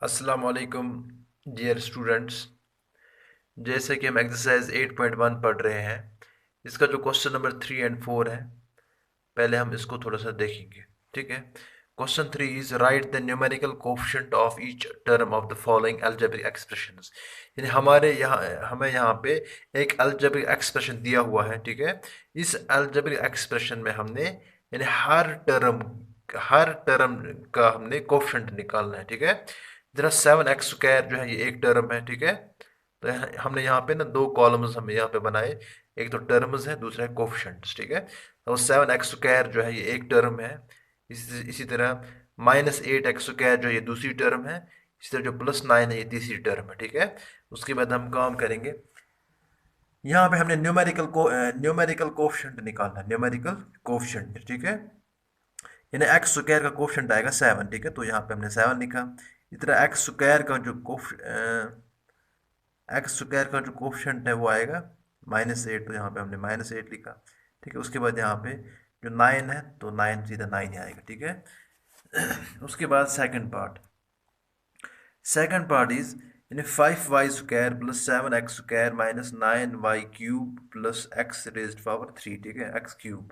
अस्सलाम वालेकुम dear students. जैसे कि हम एक्सरसाइज 8.1 पढ़ रहे हैं, इसका जो क्वेश्चन नंबर 3 और 4 है, पहले हम इसको थोड़ा सा देखेंगे। ठीक है। Question 3 is right the numerical coefficient of each term of the following algebraic expressions. यानी हमें यहाँ पे एक अलजेब्रिक एक्सप्रेशन दिया हुआ है। ठीक है। इस अलजेब्रिक एक्सप्रेशन में हमने यानी हर टर्म का हमने कोफिशिएंट निकालना है। ठीक है। जरा 7x² जो है ये एक टर्म है। ठीक है। तो हमने यहाँ पे ना दो कॉलम्स हमें यहाँ पे बनाए, एक तो टर्म्स है, दूसरा है कोफिशिएंट्स। ठीक है। तो 7x² जो है ये एक टर्म है। इसी तरह -8x² जो है ये दूसरी टर्म है। इसी तरह जो +9 है ये तीसरी टर्म है। ठीक है। उसके बाद हम काम करेंगे, यहाँ पे हमने न्यूमेरिकल कोफिशिएंट निकालना है, न्यूमेरिकल कोफिशिएंट। ठीक है। यानी x² का कोफिशिएंट आएगा 7। ठीक है। तो यहाँ पे हमने 7 लिखा। इस तरह एक्स स्क्वायर का जो कोफिशिएंट है वो आएगा -8। तो यहाँ पे हमने -8 लिखा। ठीक है। उसके बाद यहाँ पे जो 9 है तो 9 सीधा 9 ही आएगा। ठीक है। उसके बाद सेकंड पार्ट इज यानी 5y² + 7x² - 9y³ + x⁻³ ठीक है, x³।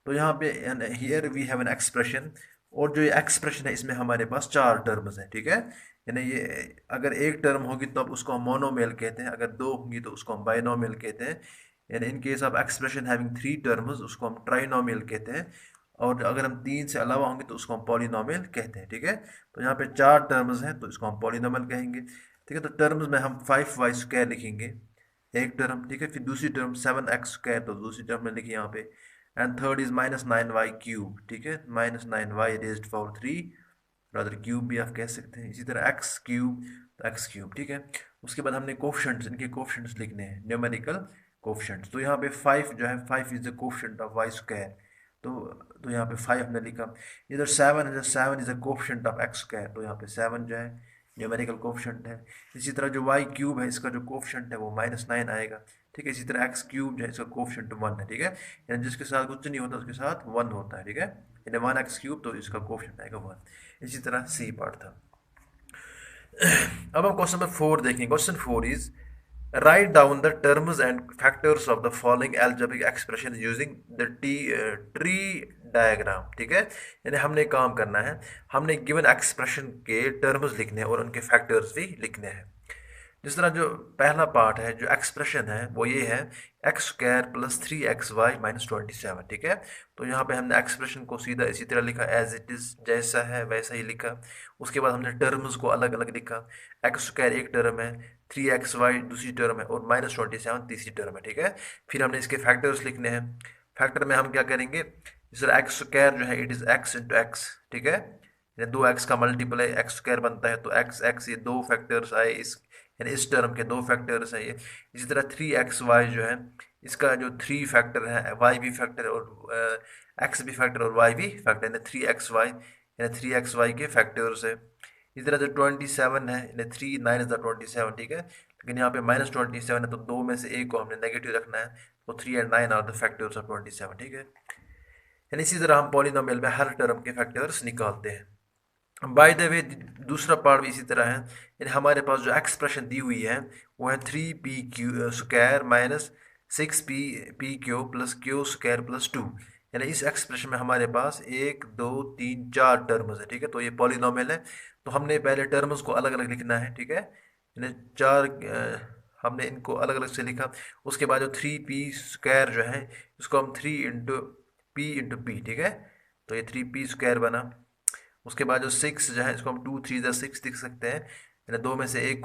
तो यहाँ पे here we have an expression, और जो ये एक्सप्रेशन है इसमें हमारे पास चार टर्म्स हैं। ठीक है। यानी ये अगर एक टर्म होगी तो अब उसको हम मोनोमियल कहते हैं, अगर दो होंगी तो उसको हम बाइनोमियल कहते हैं। यानी इन case of expression having 3 terms उसको हम ट्राइनोमियल कहते हैं, और अगर हम 3 से अलावा होंगे तो उसको हम पॉलिनोमियल कहते हैं। ठीक है। तो यहाँ पे चार टर्म्स हैं तो इसको हम पॉलिनोमियल कहेंगे। ठीक है। तो टर्म्स में हम 5y² लिखेंगे, एक टर्म। ठीक है। फिर दूसरी टर्म 7x² तो दूसरी टर्म में लिखिए यहाँ पे। And third is -9y³। ठीक है। -9y⁻³ रादर क्यूब भी आप कह सकते हैं। इसी तरह x³ तो x³। ठीक है। उसके बाद हमने कोफिशिएंट्स, इनके कोफिशिएंट्स लिखने हैं, न्यूमेरिकल कोफिशिएंट्स। तो यहाँ पे 5 जो है, 5 is the coefficient of y²। तो यहाँ पे 5 हमने लिखा। इधर 7 है, 7 is the coefficient of x²। तो यहाँ पे 7 जो है न्यूमेरिकल कोफिशिएंट है। इसी तरह जो y³ है इसका जो कोफिशिएंट है वो -9 आएगा। ठीक है। इसी तरह x³ जो है इसका कोफिशिएंट 1 है। ठीक है। यानी जिसके साथ कुछ नहीं होता उसके साथ 1 होता है। ठीक है। यानी 1x³ तो इसका कोफिशिएंट आएगा 1। इसी तरह सी पार्ट था। अब हम क्वेश्चन नंबर 4 देखेंगे। Question 4 is write down the terms and factors of the following algebraic expression using the tree diagram. ठीक है। यानी हमने काम करना है, हमने गिवन एक्सप्रेशन के टर्म्स लिखने हैं और उनके फैक्टर्स भी लिखने हैं। जिस तरह जो पहला पार्ट है, जो एक्सप्रेशन है वो ये है x² + 3xy - 27। ठीक है। तो यहाँ पे हमने एक्सप्रेशन को सीधा इसी तरह लिखा, एज इट इज़, जैसा है वैसा ही लिखा। उसके बाद हमने टर्म्स को अलग अलग लिखा। x² एक टर्म है, 3xy दूसरी टर्म है, और -27 तीसरी टर्म है। ठीक है। फिर हमने इसके फैक्टर्स लिखने हैं। फैक्टर में हम क्या करेंगे, जिस तरह x² जो है इट इज़ x × x। ठीक है। यानी 2x का मल्टीपल x² बनता है, तो x ये दो फैक्टर्स आए यानी इस टर्म के दो फैक्टर्स हैं ये। इसी तरह 3xy जो है इसका जो 3 फैक्टर है, y भी फैक्टर और x भी फैक्टर और y भी फैक्टर, यानी 3xy, यानी 3xy के फैक्टर्स है। इसी तरह जो 27 है, यानी 3 9 इज द 27। ठीक है। लेकिन यहाँ पे -27 है तो दो में से एक को हमने नेगेटिव रखना है, तो 3 और 9 आर द फैक्टर्स ऑफ 27। ठीक है। यानी इसी तरह हम पॉलिनोमियल में हर टर्म के फैक्टर्स निकालते हैं। बाय द वे दूसरा पार्ट भी इसी तरह है। यानी हमारे पास जो एक्सप्रेशन दी हुई है वो है 3p² - 6p + q² + 2। यानी इस एक्सप्रेशन में हमारे पास 1 2 3 4 टर्म्स है। ठीक है। तो ये पॉलिनोमियल है, तो हमने पहले टर्म्स को अलग अलग लिखना है। ठीक है। यानी चार हमने इनको अलग अलग से लिखा। उसके बाद जो 3p² जो है इसको हम 3 × p × p। ठीक है। तो ये 3p² बना। उसके बाद जो 6 जो है इसको हम 2 3 6 लिख सकते हैं। यानी दो में से एक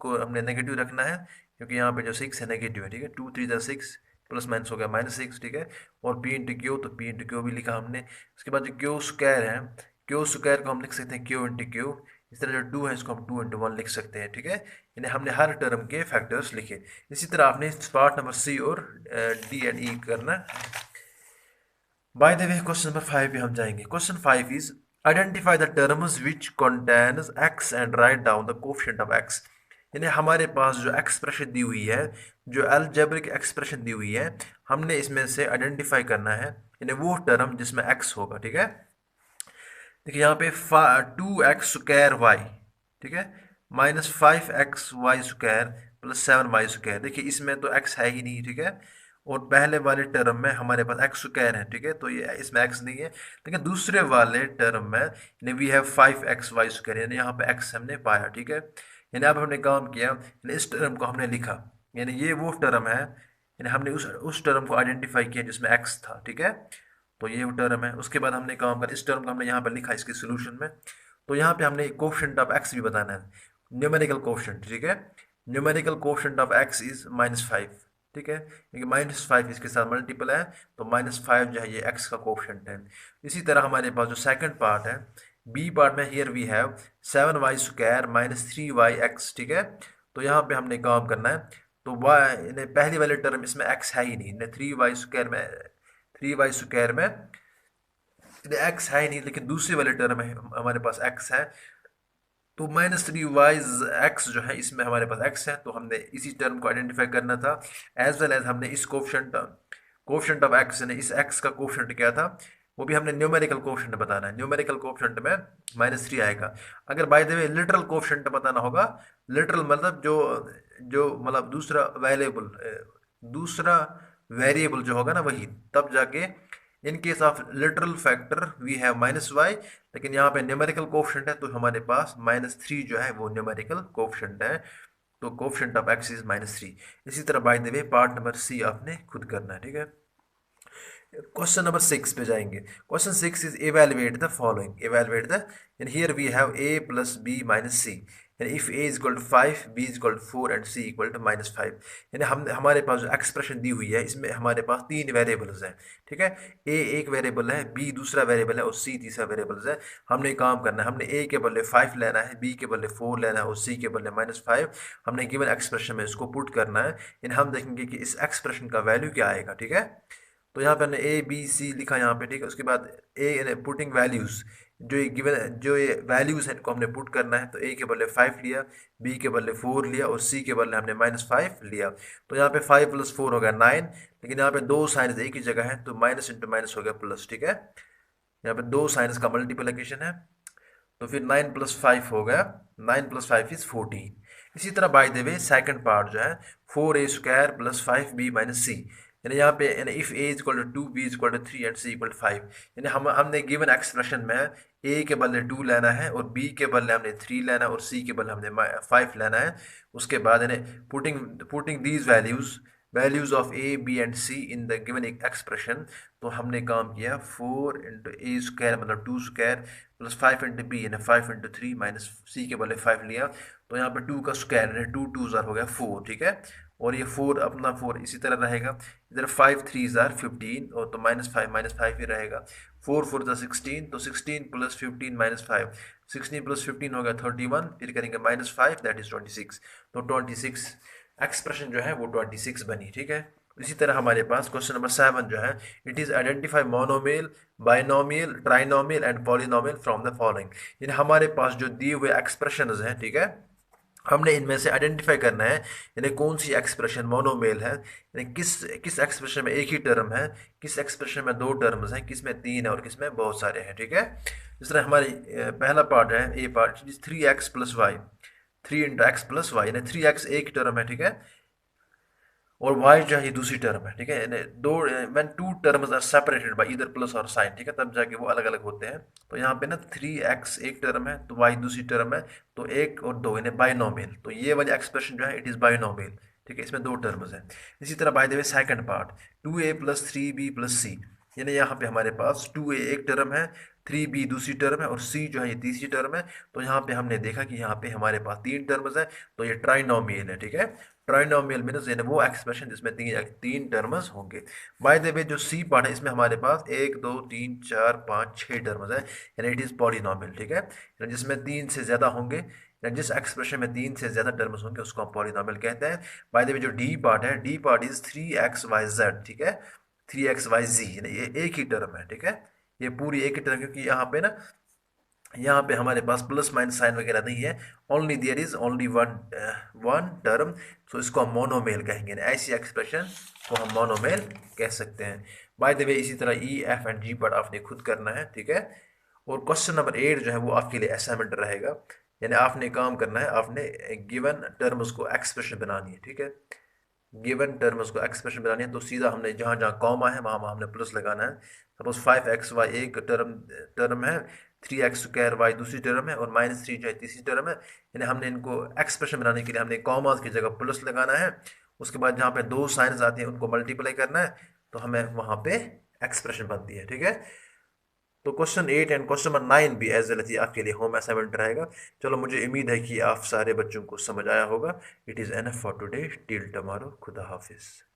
को हमने नेगेटिव रखना है, क्योंकि यहाँ पे जो 6 है नेगेटिव है। ठीक है। 2 3 6 प्लस माइनस हो गया -6। ठीक है। और p × q, तो p × q भी लिखा हमने। उसके बाद जो q² है, q² को हम लिख सकते हैं q × q। इस तरह जो 2 है इसको हम 2 × 1 लिख सकते हैं। ठीक है। यानी हमने हर टर्म के फैक्टर्स लिखे। इसी तरह आपने पार्ट नंबर सी और डी एंड ई करना। Bye the way question number 5 पे हम जाएंगे। Question 5 is identify the terms which contains x and write down the coefficient of x। यानी हमारे पास जो एक्सप्रेशन दी हुई है, जो अलजेब्रिक एक्सप्रेशन दी हुई है, हमने इसमें से आइडेंटिफाई करना है यानी वो टर्म जिसमें x होगा। ठीक है। देखिए यहाँ पे 2x² y, ठीक है। -5xy² plus 7y²। देखिए इसमें तो x है ही नहीं, ठीक है। और पहले वाले टर्म में हमारे पास x² है, ठीक है, तो ये इसमें x नहीं है। लेकिन दूसरे वाले टर्म में यानी वी हैव 5xy², यानी यहाँ पे x हमने पाया, ठीक है। यानी अब हमने काम किया, यानी इस टर्म को हमने लिखा, यानी ये वो टर्म है, यानी हमने उस टर्म को आइडेंटिफाई किया जिसमें x था, ठीक है। तो ये वो टर्म है। उसके बाद हमने काम कर इस टर्म को हमने यहाँ पर लिखा इसके सोल्यूशन में। तो यहाँ पे हमने कोफिशिएंट ऑफ x भी बताना है, न्यूमेरिकल कोफिशिएंट, ठीक है। Numerical coefficient of x is -5, ठीक है, क्योंकि -5 इसके साथ मल्टीपल है, तो -5 जो है ये x का कोफिशिएंट है। इसी तरह हमारे पास जो सेकंड पार्ट है, बी पार्ट में, here we have 7y² - 3yx, ठीक है। तो यहाँ पे हमने काम करना है। तो y पहली वाले टर्म इसमें x है ही नहीं, 3y² में x है ही नहीं, लेकिन दूसरे वाले टर्म में हमारे पास x है। तो -3y(x) जो है इसमें हमारे पास x है, तो हमने इसी टर्म को आइडेंटिफाई करना था। एज वेल एज हमने इस कोफिशिएंट ऑफ x ने इस x का कोफिशिएंट क्या था, वो भी हमने न्यूमेरिकल कोफिशिएंट बताना है। न्यूमेरिकल कोफिशिएंट में -3 आएगा। अगर bye the way literal coefficient बताना होगा, लिटरल मतलब जो जो मतलब दूसरा वेरिएबल जो होगा ना वही, तब जाके in case of literal factor we have -y। लेकिन यहाँ पे न्यूमेरिकल कोफिशिएंट है, तो हमारे पास -3 जो है वो न्यूमेरिकल कोफिशिएंट है। तो कोफिशिएंट ऑफ x इज -3। इसी तरह by the way part number c आपने खुद करना है, ठीक है। क्वेश्चन नंबर 6 पे जाएंगे। Question 6 is evaluate the following, evaluate the, and here we have a plus b minus c, and if a is equal to 5, b is equal to 4 and c equal to -5। यानी हमारे पास जो expression दी हुई है इसमें हमारे पास 3 variables हैं, ठीक है। a एक वेरिएबल है, b दूसरा वेरिएबल है और c तीसरा वेरिएबल है। हमने काम करना है, हमने a के बदले 5 लेना है, b के बदले 4 लेना है और c के बदले -5। हमने गिवन एक्सप्रेशन में इसको पुट करना है, यानी हम देखेंगे कि इस एक्सप्रेशन का वैल्यू क्या आएगा, ठीक है। तो यहाँ पे हमने ए बी सी लिखा यहाँ पे, ठीक है। उसके बाद ए पुटिंग वैल्यूज़, जो ये गिवन जो ये वैल्यूज़ हैं इनको हमने पुट करना है। तो ए के बदले 5 लिया, बी के बदले 4 लिया और सी के बदले हमने -5 लिया। तो यहाँ पे 5 + 4 हो गया 9, लेकिन यहाँ पे दो साइंस एक ही जगह है, तो माइनस इंटू माइनस हो गया प्लस, ठीक है। यहाँ पे दो साइंस का मल्टीप्लिकेशन है, तो फिर 9 + 5 हो गया, 9 + 5 इज 14। इसी तरह by the way second part जो है 4a² + 5b - c, यानी यहाँ पे यानी if a = 2, b = 3 and c = 5। यानी हमने गिवन एक्सप्रेशन में a के बदले 2 लेना है और b के बदले हमने 3 लेना है और c के बदले हमने 5 लेना है। उसके बाद यानी putting these values of a b and c in the given expression. तो हमने काम किया 4 × a² मतलब 2² + 5 × b यानी 5 × 3 - c के बदले 5 लिया। तो यहाँ पे 2 का स्क्वायर यानी 2 2 ज़ार हो गया 4, ठीक है। और ये 4 अपना 4 इसी तरह रहेगा, इधर 5 3 ज़ार 15 और तो -5 -5 ही रहेगा। 4 4 ज़ार 16, तो 16 + 15 -5, 16 + 15 हो गया 31, फिर करेंगे -5 दैट इज 26। तो 26 एक्सप्रेशन जो है वो 26 बनी, ठीक है। इसी तरह हमारे पास क्वेश्चन नंबर 7 जो है, it is identify monomial, binomial, trinomial and polynomial from the following. यानी हमारे पास जो दिए हुए एक्सप्रेशंस हैं, ठीक है, हमने इनमें से आइडेंटिफाई करना है यानी कौन सी एक्सप्रेशन मोनोमेल है, यानी किस किस एक्सप्रेशन में एक ही टर्म है, किस एक्सप्रेशन में 2 टर्म्स हैं, किस में 3 है और किस में बहुत सारे हैं, ठीक है। जिस तरह हमारी पहला पार्ट है ए part 3x + y, 3 × x + y, यानी 3x एक टर्म है, ठीक है, और y जो है ये दूसरी टर्म है, ठीक है। यानी दो when 2 terms are separated by either plus और साइन, ठीक है, तब जाके वो अलग अलग होते हैं। तो यहाँ पे ना 3x एक टर्म है तो y दूसरी टर्म है, तो 1 और 2 यानी बाइनोमियल। तो ये वाली एक्सप्रेशन जो है इट इज़ बाइनोमियल, ठीक है, इसमें 2 टर्म्स हैं। इसी तरह by the way second part 2a + 3b + c, यानी यहाँ पे हमारे पास 2a एक टर्म है, 3b दूसरी टर्म है और c जो है ये तीसरी टर्म है। तो यहाँ पे हमने देखा कि यहाँ पे हमारे पास 3 टर्म्स हैं, तो ये ट्राइनोमियल है, ठीक है। ट्राइनोमियल मीन्स यानी वो एक्सप्रेशन जिसमें तीन टर्म्स होंगे। बाय द वे जो सी पार्ट है इसमें हमारे पास 1 2 3 4 5 6 टर्म्स है, यानी इट इज़ पॉलिनोमियल, ठीक है, यानी जिसमें 3 से ज़्यादा होंगे, यानी जिस एक्सप्रेशन में 3 से ज़्यादा टर्म्स होंगे उसको हम पॉलिनोमियल कहते हैं। बाय द वे जो डी पार्ट है, डी पार्ट इज 3xyz, ठीक है, 3xyz, यानी ये एक ही टर्म है, ठीक है, ये पूरी एक ही टर्म, क्योंकि यहाँ पे हमारे पास प्लस माइनस साइन वगैरह नहीं है, only there is only one term, तो इसको हम मोनोमेल कहेंगे। ऐसी एक्सप्रेशन को हम मोनोमेल कह सकते हैं। बाय द वे इसी तरह ई एफ एंड जी पर आपने खुद करना है, ठीक है। और क्वेश्चन नंबर 8 जो है वो आपके लिए असाइनमेंट रहेगा, यानी आपने काम करना है, आपने गिवन टर्म्स को एक्सप्रेशन बनानी है, ठीक है। गिवन टर्म्स को एक्सप्रेशन बनानी है तो सीधा हमने जहाँ जहाँ कॉमा है वहाँ वहाँ हमने प्लस लगाना है। सपोज 5xy एक टर्म टर्म है, 3x² y दूसरी टर्म है, और -3 जो है तीसरी टर्म है। यानी हमने इनको एक्सप्रेशन बनाने के लिए हमने कॉमास की जगह प्लस लगाना है। उसके बाद जहाँ पे दो साइंस आते हैं उनको मल्टीप्लाई करना है, तो हमें वहाँ पे एक्सप्रेशन बनती है, ठीक है। तो क्वेश्चन 8 एंड क्वेश्चन नंबर 9 भी एज वेल आपके लिए होम असाइनमेंट रहेगा। चलो, मुझे उम्मीद है कि आप सारे बच्चों को समझ आया होगा। It is enough for today, till tomorrow, खुदा हाफिज़।